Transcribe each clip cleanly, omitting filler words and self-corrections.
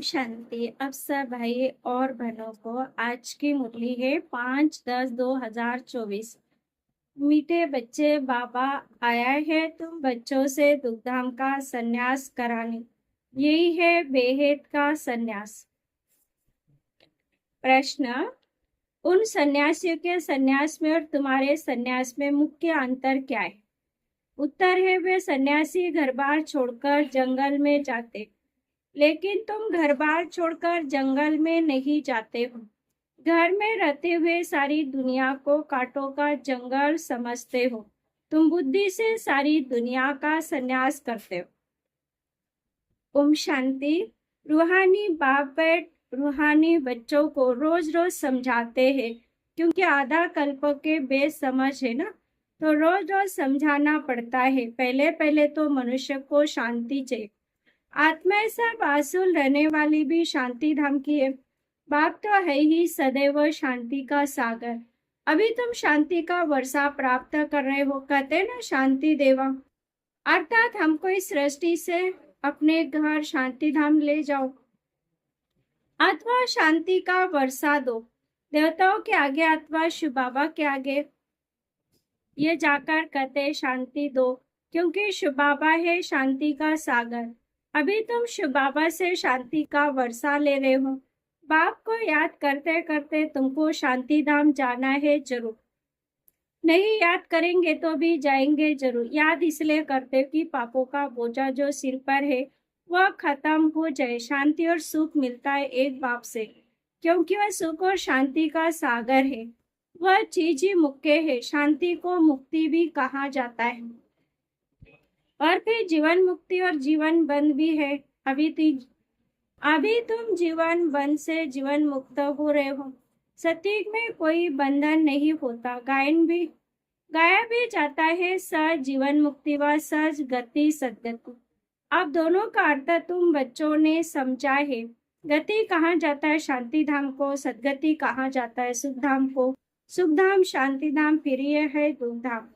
शांति। अब सब भाई और बहनों को आज की मुरली है 5/10/2024। मीठे बच्चे, बाबा आया है तुम बच्चों से दुखधाम का संन्यास कराने। यही है बेहेद का संन्यास। प्रश्न, उन सन्यासियों के सन्यास में और तुम्हारे सन्यास में मुख्य अंतर क्या है? उत्तर है, वे सन्यासी घर बार छोड़कर जंगल में जाते, लेकिन तुम घर बार छोड़कर जंगल में नहीं जाते हो। घर में रहते हुए सारी दुनिया को कांटों का जंगल समझते हो। तुम बुद्धि से सारी दुनिया का संन्यास करते हो। ओम शांति। रूहानी बाप रूहानी बच्चों को रोज रोज समझाते हैं, क्योंकि आधा कल्प के बेसमझ है ना, तो रोज रोज समझाना पड़ता है। पहले पहले तो मनुष्य को शांति चाहिए। आत्मा सब आसुल रहने वाली भी शांति धाम की है। बाप तो है ही सदैव शांति का सागर। अभी तुम शांति का वर्षा प्राप्त कर रहे हो, कहते ना शांति देवा, अर्थात हमको इस सृष्टि से अपने घर शांति धाम ले जाओ अथवा शांति का वर्षा दो। देवताओं के आगे अथवा शिव बाबा के आगे ये जाकर कहते शांति दो, क्योंकि शिव बाबा है शांति का सागर। अभी तुम शिव बाबा से शांति का वर्षा ले रहे हो। बाप को याद करते करते तुमको शांति धाम जाना है जरूर। नहीं याद करेंगे तो भी जाएंगे जरूर। याद इसलिए करते कि पापों का बोझा जो सिर पर है वह खत्म हो जाए। शांति और सुख मिलता है एक बाप से, क्योंकि वह सुख और शांति का सागर है। वह चीज ही मुख्य है। शांति को मुक्ति भी कहा जाता है, और फिर जीवन मुक्ति और जीवन बंध भी है। अभी तुम जीवन बंध से जीवन मुक्त हो रहे हो। सतयुग में कोई बंधन नहीं होता। गाया भी जाता है सहज जीवन मुक्ति व सहज गति सदगति। अब दोनों का अर्थ तुम बच्चों ने समझा है। गति कहा जाता है शांति धाम को, सदगति कहा जाता है सुख धाम को। सुख धाम शांति धाम, फिर ये है दुख धाम।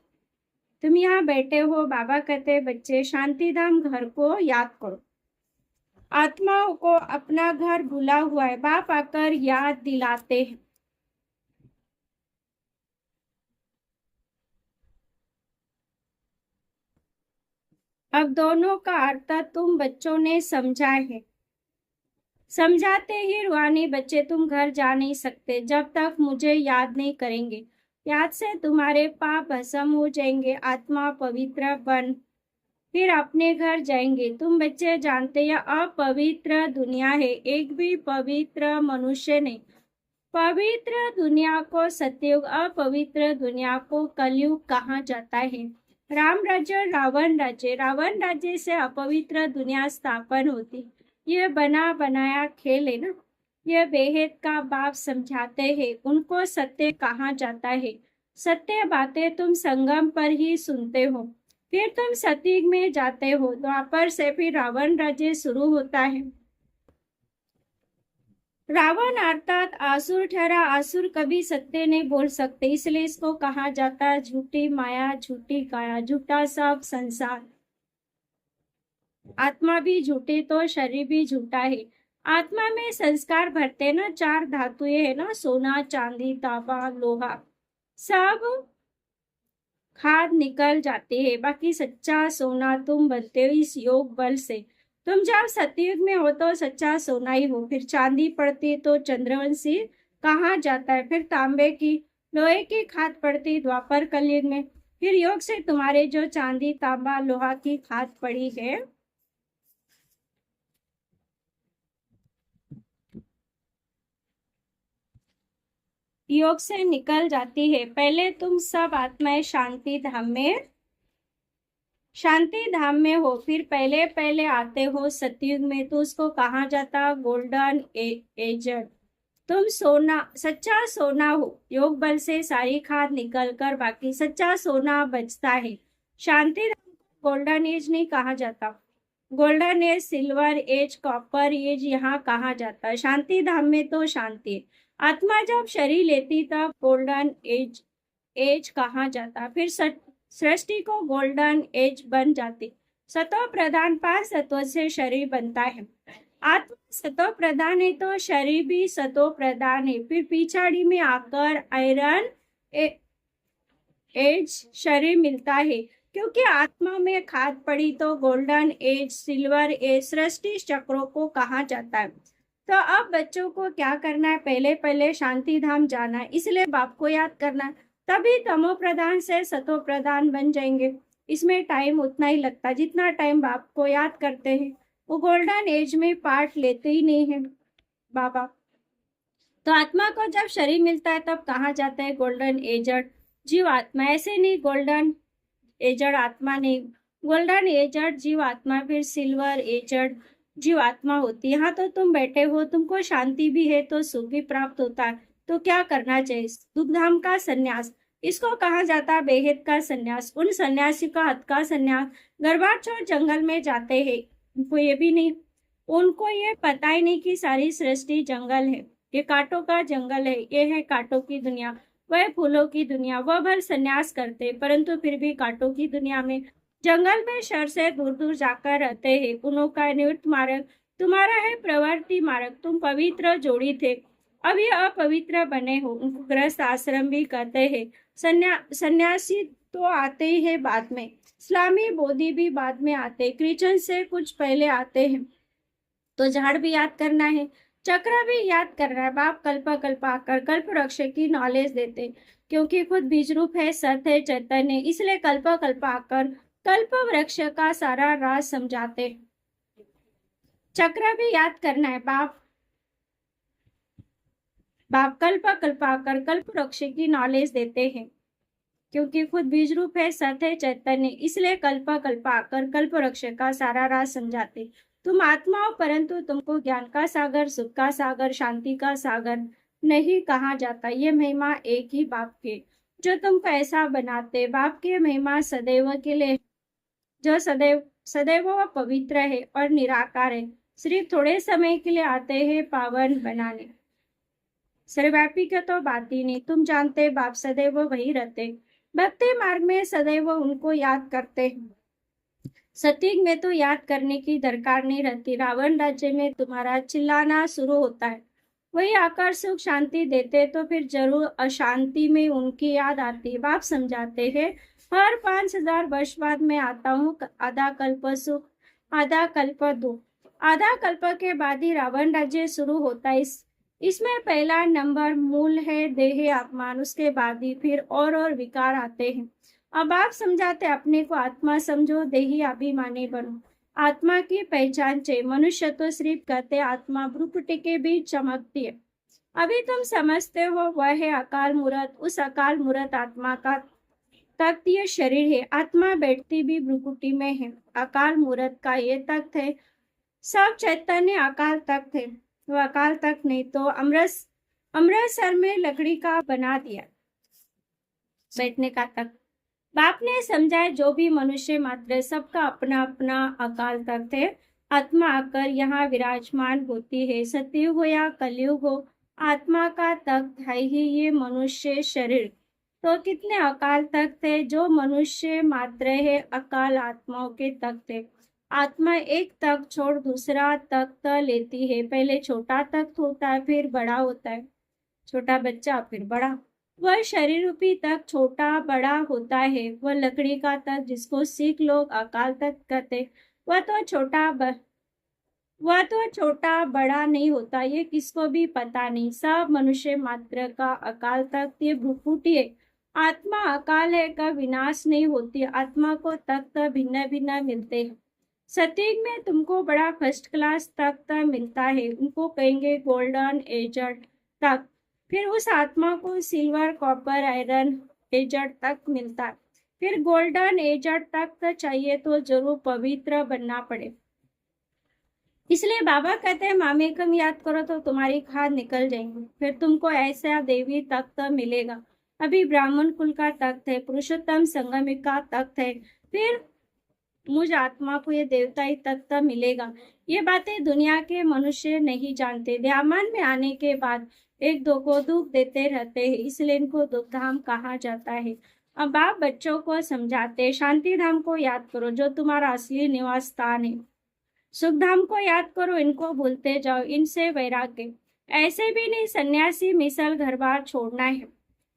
तुम यहाँ बैठे हो, बाबा कहते बच्चे शांति धाम घर को याद करो। आत्माओं को अपना घर भूला हुआ है, बाप आकर याद दिलाते हैं। अब दोनों का अर्थ तुम बच्चों ने समझा है। समझाते ही रूहानी बच्चे, तुम घर जा नहीं सकते जब तक मुझे याद नहीं करेंगे। याद से तुम्हारे पाप भस्म हो जाएंगे, आत्मा पवित्र बन फिर अपने घर जाएंगे। तुम बच्चे जानते हैं अपवित्र दुनिया है, एक भी पवित्र मनुष्य नहीं। पवित्र दुनिया को सतयुग, अपवित्र दुनिया को कलयुग कहा जाता है। राम राज्य रावण राज्य, रावण राज्य से अपवित्र दुनिया स्थापन होती। यह बना बनाया खेल है ना। यह बेहेद का बाप समझाते हैं, उनको सत्य कहा जाता है। सत्य बातें तुम संगम पर ही सुनते हो, फिर तुम सतयुग में जाते हो। द्वापर से फिर रावण राज्य शुरू होता है। रावण अर्थात आसुर ठहरा। आसुर कभी सत्य नहीं बोल सकते, इसलिए इसको कहा जाता है झूठी माया, झूठी काया, झूठा सब संसार। आत्मा भी झूठी तो शरीर भी झूठा है। आत्मा में संस्कार भरते ना, 4 धातुएं है ना, सोना चांदी तांबा लोहा, सब खाद निकल जाती है। बाकी सच्चा सोना तुम बनते हो इस योग बल से। तुम जब सतयुग में हो तो सच्चा सोना ही हो। फिर चांदी पड़ती तो चंद्रवंशी कहा जाता है। फिर तांबे की लोहे की खाद पड़ती द्वापर कलयुग में। फिर योग से तुम्हारे जो चांदी तांबा लोहा की खाद पड़ी है, योग से निकल जाती है। पहले तुम सब आत्माएं शांति धाम में हो, फिर पहले पहले आते हो सतयुग में, तो उसको कहा जाता गोल्डन एज। तुम सोना, सच्चा सोना हो। योग बल से सारी खाद निकल कर बाकी सच्चा सोना बचता है। शांति धाम को गोल्डन एज नहीं कहा जाता। Golden age, silver age, copper age यहाँ कहा जाता है। शांति धाम में तो शांति है। आत्मा जब शरीर लेती तब गोल्डन एज कहा जाता। फिर सृष्टि को गोल्डन एज बन जाती। सतो प्रधान 5 तत्व से शरीर बनता है। आत्मा सतो प्रधान है तो शरीर भी सतो प्रधान है। फिर पिछाड़ी में आकर आयरन एज शरीर मिलता है, क्योंकि आत्मा में खाद पड़ी तो गोल्डन एज, सिल्वर एज सृष्टि चक्रों को कहा जाता है। तो अब बच्चों को क्या करना है, पहले पहले शांति धाम जाना है, इसलिए बाप को याद करना है, तभी तमो प्रधान से सतो प्रधान बन जाएंगे। इसमें टाइम उतना ही लगता है जितना टाइम बाप को याद करते हैं। वो गोल्डन एज में पार्ट लेते ही नहीं है बाबा। तो आत्मा को जब शरीर मिलता है तब कहा जाता है गोल्डन एजड जीव आत्मा, ऐसे नहीं गोल्डन एजड आत्मा नहीं, गोल्डन एजड जीव आत्मा, फिर सिल्वर एजड जीव आत्मा होती है। यहाँ तो तुम बैठे हो, तुमको शांति भी है तो सुख भी प्राप्त होता है, तो क्या करना चाहिए, दुखधाम का संन्यास, इसको कहा जाता है बेहद का संन्यास। उन सन्यासी का हद का संन्यास गरबार छोड़ जंगल में जाते हैं, उनको ये भी नहीं, उनको ये पता ही नहीं कि सारी सृष्टि जंगल है, ये कांटों का जंगल है, ये है कांटों की दुनिया, वह फूलों की दुनिया। वह भर संन्यास करते परंतु फिर भी कांटों की दुनिया में, जंगल में शहर से दूर दूर जाकर रहते हैं। उन्हों का निवृत्त मार्ग तुम्हारा है प्रवर्ति मार्ग, तुम पवित्र जोड़ी थे, अभी अपवित्र बने हो। उनको गृहस्थ आश्रम भी कहते हैं। सन्यासी तो आते ही है बाद में, इस्लामी बोधि भी बाद में आते, क्रिश्चियन से कुछ पहले आते हैं। तो झाड़ भी याद करना है, चक्र भी याद करना है। बाप कल्प कल्प आकर कल्प वृक्ष की नॉलेज देते, क्योंकि खुद बीज रूप है, सत्य है, चैतन्य, इसलिए कल्प कल्प आकर कल्प वृक्ष का सारा राज समझाते। चक्र भी याद करना है। बाप कल्प कल्प आकर कल्प वृक्ष की नॉलेज देते हैं, क्योंकि खुद बीज रूप है, सत्य है, चैतन्य, इसलिए कल्प कल्प आकर कल्प वृक्ष का सारा राज समझाते। तुम आत्मा हो परंतु तुमको ज्ञान का सागर, सुख का सागर, शांति का सागर नहीं कहा जाता। ये महिमा एक ही बाप के, जो तुमको ऐसा बनाते। बाप की महिमा सदैव के लिए, जो सदैव सदैव वह पवित्र है और निराकार है, सिर्फ थोड़े समय के लिए आते हैं पावन बनाने। सर्वव्यापी का तो बात ही नहीं, तुम जानते बाप सदैव वही रहते, भक्ति मार्ग में सदैव उनको याद करते हैं। सतयुग में तो याद करने की दरकार नहीं रहती, रावण राज्य में तुम्हारा चिल्लाना शुरू होता है, वही आकर सुख शांति देते तो फिर जरूर अशांति में उनकी याद आती। बाप समझाते हैं हर 5000 वर्ष बाद मैं आता हूँ, आधा कल्प सुख आधा कल्प दुख, आधा कल्प के बाद ही रावण राज्य शुरू होता है। इसमें पहला नंबर मूल है देह अपमान, उसके बाद ही फिर और विकार आते हैं। अब आप समझाते अपने को आत्मा समझो, देही अभिमानी बनो, आत्मा की पहचान चाहिए। मनुष्य तो सिर्फ कहते आत्मा भ्रुकुटी के बीच चमकती है, अभी तुम समझते हो वह है अकाल मूर्त। उस अकाल मूर्त आत्मा का तख्त ये शरीर है, आत्मा बैठती भी भ्रुकुटी में है, अकाल मूर्त का ये तख्त है। सब चैतन्य अकाल तख्त है, वो अकाल तख्त नहीं तो अमृतसर में लकड़ी का बना दिया बैठने का तख्त। बाप ने समझाया जो भी मनुष्य मात्र, सबका अपना अपना अकाल तख्त है, आत्मा आकर यहाँ विराजमान होती है। सतयुग हो या कलयुग हो, आत्मा का तख्त है ही ये मनुष्य शरीर। तो कितने अकाल तख्त है, जो मनुष्य मात्र है अकाल आत्माओं के तख्त है। आत्मा एक तख्त छोड़ दूसरा तख्त लेती है, पहले छोटा तख्त होता है फिर बड़ा होता है, छोटा बच्चा फिर बड़ा। वह शरीर रूपी तख्त छोटा बड़ा होता है, वह लकड़ी का तख्त जिसको सिख लोग अकाल तख्त कहते, वह तो छोटा बड़ा नहीं होता, ये किसको भी पता नहीं। सब मनुष्य मात्र का अकाल तख्त ये भ्रुकुटी है। आत्मा अकाल है का विनाश नहीं होती, आत्मा को तख्त भिन्न भिन्न मिलते हैं। सतयुग में तुमको बड़ा फर्स्ट क्लास तख्त मिलता है, उनको कहेंगे गोल्डन एजड तख्त। फिर उस आत्मा को सिल्वर कॉपर आयरन एजड तक मिलता है। फिर गोल्डन एजड तक चाहिए तो जरूर पवित्र बनना पड़े, इसलिए बाबा कहते हैं मामेकम याद करो तो तुम्हारी खाद निकल जाएंगी, फिर तुमको ऐसा देवी तख्त मिलेगा। अभी ब्राह्मण कुल का तख्त है, पुरुषोत्तम संगमिक का तख्त है, फिर मुझ आत्मा को ये देवताई तख्त मिलेगा। ये बातें दुनिया के मनुष्य नहीं जानते, ध्यान में आने के बाद एक दो को दुख देते रहते हैं, इसलिए इनको दुख धाम कहा जाता है। अब आप बच्चों को समझाते शांति धाम को याद करो, जो तुम्हारा असली निवास स्थान है। सुखधाम को याद करो, इनको भूलते जाओ, इनसे वैराग्य। ऐसे भी नहीं सन्यासी मिसल घर बार छोड़ना है।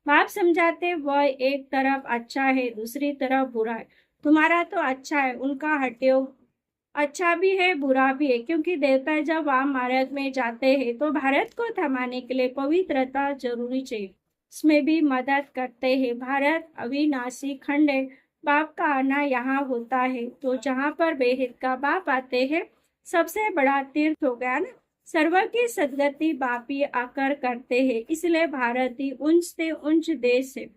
बाप समझाते वह एक तरफ अच्छा है, दूसरी तरफ बुरा है। तुम्हारा तो अच्छा है, उनका हटियो अच्छा भी है बुरा भी है, क्योंकि देवता जब वाम मार्ग में जाते हैं तो भारत को थमाने के लिए पवित्रता जरूरी चाहिए, उसमें भी मदद करते हैं। भारत अविनाशी खंड है, बाप का आना यहाँ होता है, तो जहाँ पर बेहित का बाप आते हैं सबसे बड़ा तीर्थ हो गया ना। सर्व की सदगति बाप ही आकर करते हैं, इसलिए भारत ही उच्च से उच्च देश है।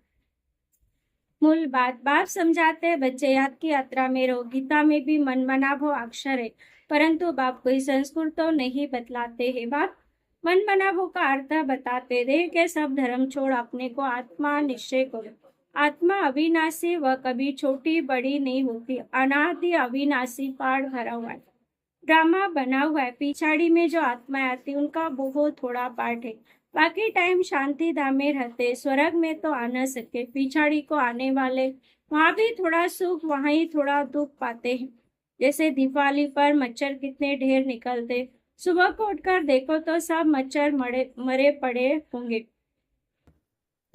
मूल बाप समझाते हैं बच्चे याद की यात्रा में रहो। गीता में भी मन मना भो अक्षर है, परंतु बाप कोई संस्कृत तो नहीं बतलाते हैं। बाप मन मना भो का अर्थ बताते देह के सब धर्म छोड़ अपने को आत्मा निश्चय करो। आत्मा अविनाशी, वह कभी छोटी बड़ी नहीं होती, अनादि अविनाशी पाठ भरा हुआ है, ड्रामा बना हुआ है। पिछाड़ी में जो आत्मा आती उनका बहुत थोड़ा पार्ट है, बाकी टाइम शांति धाम में रहते। स्वर्ग में तो आ न सके, पिछाड़ी को आने वाले वहां भी थोड़ा सुख वहां ही थोड़ा दुख पाते हैं। जैसे दिवाली पर मच्छर कितने ढेर निकलते, सुबह को उठकर देखो तो सब मच्छर मरे पड़े होंगे।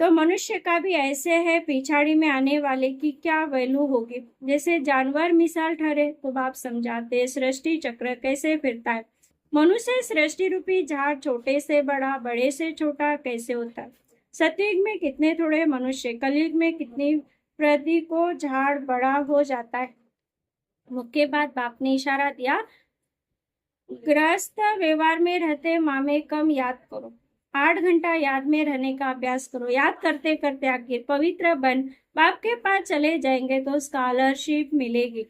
तो मनुष्य का भी ऐसे है, पिछाड़ी में आने वाले की क्या वैल्यू होगी। जैसे जानवर मिसाल ठहरे, तो बाप समझाते सृष्टि चक्र कैसे फिरता है। मनुष्य सृष्टि रूपी झाड़ छोटे से बड़ा, बड़े से छोटा कैसे होता है। सतयुग में कितने थोड़े मनुष्य, कलयुग में कितनी प्रति को झाड़ बड़ा हो जाता है। मुख्य बात बाप ने इशारा दिया, गृहस्थ व्यवहार में रहते मामे कम याद करो, 8 घंटा याद में रहने का अभ्यास करो। याद करते करते आखिर पवित्र बन बाप के पास चले जाएंगे तो स्कॉलरशिप मिलेगी।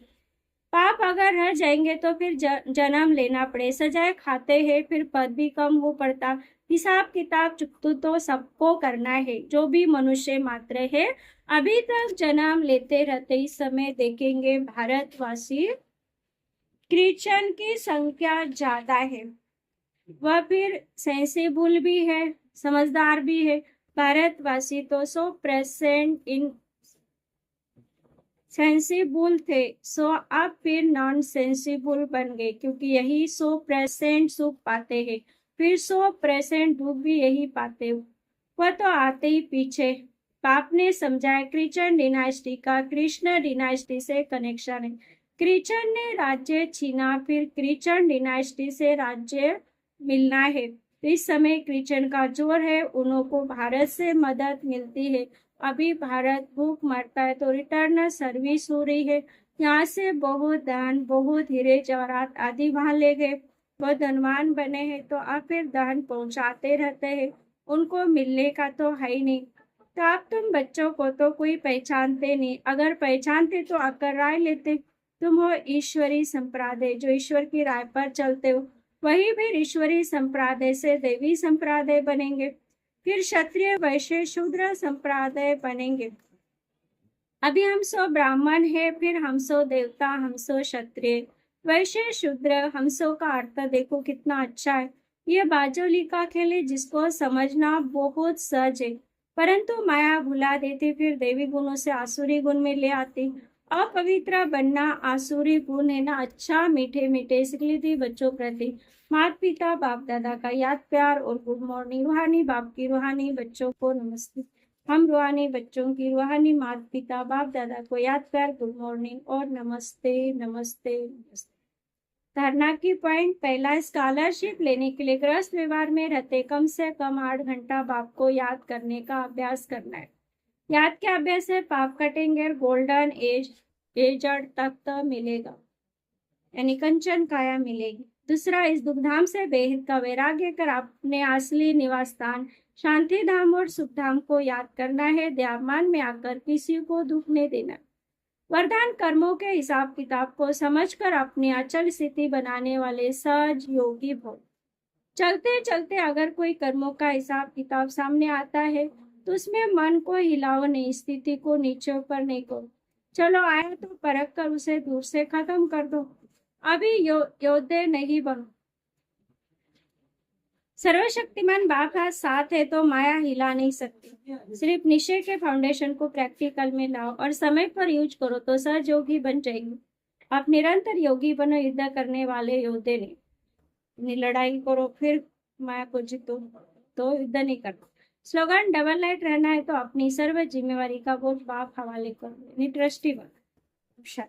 पाप अगर रह जाएंगे तो फिर जन्म लेना पड़े, सजाए खाते हैं, फिर पद भी कम हो पड़ता। हिसाब किताब चुकतू तो सबको करना है, जो भी मनुष्य मात्र है अभी तक जन्म लेते रहते। इस समय देखेंगे भारतवासी क्रिश्चियन की संख्या ज्यादा है, वह फिर सेंसिबल भी है, समझदार भी है। भारतवासी तो 100% इन सेंसिबल थे, सो अब फिर नॉन सेंसिबल बन गए, क्योंकि यही 100% सुख पाते हैं, फिर 100% दुख भी यही पाते। वह तो आते ही पीछे। बाप ने समझाया क्रिश्चियन डिनास्टी का कृष्ण डिनास्टी से कनेक्शन है। क्रिश्चियन ने राज्य छीना, फिर क्रिश्चियन डिनास्टी से राज्य मिलना है। इस समय क्रिश्चियन का जोर है, उनको भारत से मदद मिलती है। अभी भारत भूख मरता है तो रिटर्न सर्विस हो रही है, यहाँ से बहुत दान बहुत हीरे जवाहरात आदि वहां ले गए। वह धनवान बने हैं तो अब फिर दान पहुंचाते रहते हैं, उनको मिलने का तो है ही नहीं। तो आप तुम बच्चों को तो कोई पहचानते नहीं, अगर पहचानते तो आकर राय लेते। तुम हो ईश्वरी संप्रदाय, जो ईश्वर की राय पर चलते हो, वही फिर ईश्वरी संप्रदाय से देवी संप्रदाय बनेंगे, फिर क्षत्रिय वैश्य शूद्र संप्रदाय बनेंगे। अभी हम सो ब्राह्मण है, फिर हम सो देवता, हम सो क्षत्रिय वैश्य शूद्र। हम सो का अर्थ देखो कितना अच्छा है। ये बाजोली का खेल है, जिसको समझना बहुत सहज है, परंतु माया भुला देती, फिर देवी गुणों से आसुरी गुण में ले आती। अपवित्र बनना आसुरी गुण है ना, अच्छा मीठे मीठे इसलिए बच्चों प्रति माता पिता बाप दादा का याद प्यार और गुड मॉर्निंग। रूहानी बाप की रूहानी बच्चों को नमस्ते। हम रूहानी बच्चों की रूहानी माता पिता बाप दादा को याद प्यार गुड मॉर्निंग और नमस्ते नमस्ते नमस्ते। धारणा की पॉइंट पहला, स्कॉलरशिप लेने के लिए गृहस्थ व्यवहार में रहते कम से कम 8 घंटा बाप को याद करने का अभ्यास करना है। याद के अभ्यास से पाप कटेंगे, गोल्डन एजड तख्त मिलेगा, यानी कंचन काया मिलेगी। दूसरा, इस दुखधाम से बेहद का वैराग्य कर अपने असली निवास स्थान शांति धाम और सुख धाम को याद करना है। द्यामान में आकर किसी को दुख नहीं देना। वरदान कर्मों के हिसाब किताब को समझकर अपनी अचल स्थिति बनाने वाले सहज योगी भव। चलते चलते अगर कोई कर्मों का हिसाब किताब सामने आता है तो उसमें मन को हिलाओ नहीं, स्थिति को नीचे ऊपर नहीं करो। चलो आया तो परख कर उसे दूर से खत्म कर दो, अभी योद्धे नहीं बनो। सर्वशक्तिमान बाप का साथ है तो माया हिला नहीं सकती। सिर्फ निश्चय के फाउंडेशन को प्रैक्टिकल में लाओ और समय पर यूज करो तो सहज योगी बन जाएगी। आप निरंतर योगी बनो, युद्ध करने वाले योद्धे नहीं। लड़ाई करो फिर माया को जीतो, तो युद्ध नहीं करना। स्लोगन, डबल लाइट रहना है तो अपनी सर्व जिम्मेवारी का बोझ बाप हवाले करो, ट्रस्टी बनो।